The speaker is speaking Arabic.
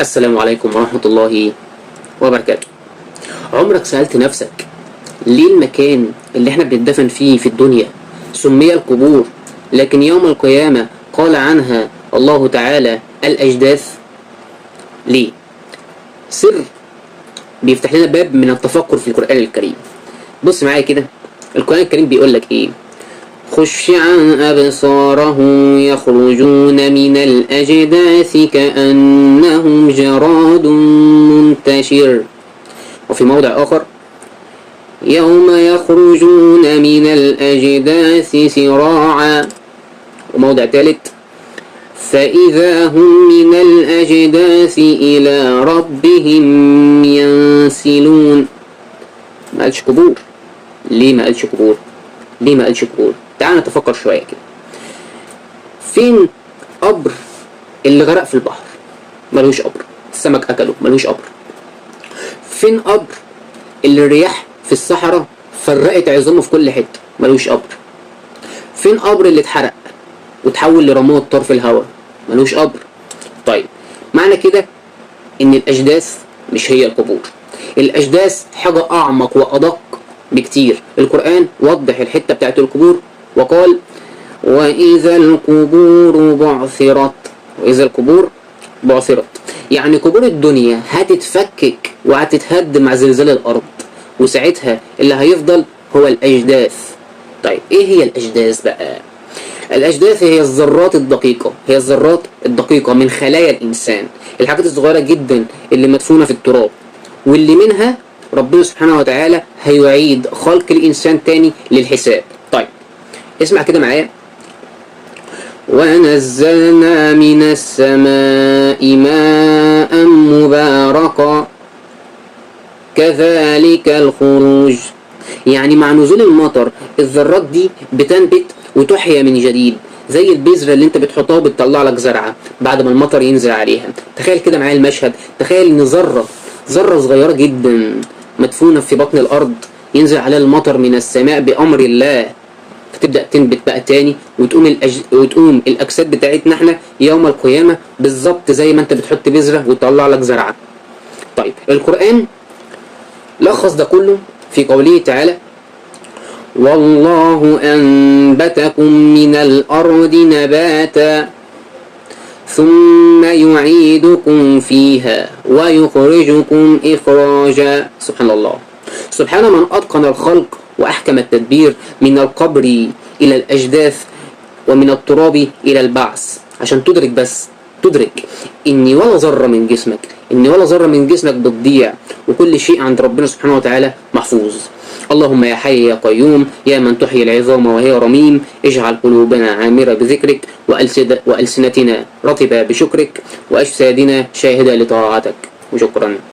السلام عليكم ورحمة الله وبركاته. عمرك سألت نفسك ليه المكان اللي احنا بنتدفن فيه في الدنيا سمي القبور، لكن يوم القيامة قال عنها الله تعالى الأجداث؟ ليه؟ سر بيفتح لنا باب من التفكر في القرآن الكريم. بص معايا كده، القرآن الكريم بيقول لك ايه؟ خش عن أبصارهم يخرجون من الأجداث كأنهم جراد منتشر. وفي موضع آخر يوم يخرجون من الأجداث سراعا. وموضع ثالث فإذا هم من الأجداث إلى ربهم ينسلون. ما قالش قبور. ليه ما قالش قبور؟ ليه ما قالش قبور؟ تعال نتفكر شوية كده. فين قبر اللي غرق في البحر؟ ملوش قبر. السمك أكله، ملوش قبر. فين قبر اللي الرياح في الصحراء فرقت عظامه في كل حتة؟ ملوش قبر. فين قبر اللي اتحرق وتحول لرماد طار في الهواء؟ ملوش قبر. طيب معنى كده ان الأجداث مش هي القبور. الأجداث حاجة أعمق وأدق بكتير. القرآن وضح الحتة بتاعت القبور وقال وإذا القبور بعثرت. وإذا القبور بعثرت يعني قبور الدنيا هتتفكك وهتتهد مع زلزال الأرض، وساعتها اللي هيفضل هو الأجداث. طيب إيه هي الأجداث بقى؟ الأجداث هي الذرات الدقيقة، هي الذرات الدقيقة من خلايا الإنسان، الحاجات الصغيرة جدا اللي مدفونة في التراب، واللي منها ربنا سبحانه وتعالى هيعيد خلق الإنسان تاني للحساب. طيب اسمع كده معايا. ونزلنا من السماء ماء مباركا كذلك الخروج. يعني مع نزول المطر الذرات دي بتنبت وتحيا من جديد، زي البذرة اللي انت بتحطها وبتطلع لك زرعة بعد ما المطر ينزل عليها. تخيل كده معايا المشهد، تخيل ان ذرة صغيرة جدا مدفونة في بطن الأرض ينزل عليها المطر من السماء بأمر الله، فتبدأ تنبت بقى تاني وتقوم الأجساد بتاعتنا احنا يوم القيامة بالظبط زي ما انت بتحط بذرة وتطلع لك زرعة. طيب القرآن لخص ده كله في قوله تعالى والله أنبتكم من الأرض نباتا ثم يعيدكم فيها ويخرجكم إخراجا. سبحان الله، سبحان من أتقن الخلق وأحكم التدبير، من القبر إلى الأجداث ومن التراب إلى البعث، عشان تدرك إن ولا ذرة من جسمك بتضيع، وكل شيء عند ربنا سبحانه وتعالى محفوظ. اللهم يا حي يا قيوم يا من تحيي العظام وهي رميم، اجعل قلوبنا عامرة بذكرك وألسنتنا رطبة بشكرك وأجسادنا شاهدة لطاعتك. وشكرا.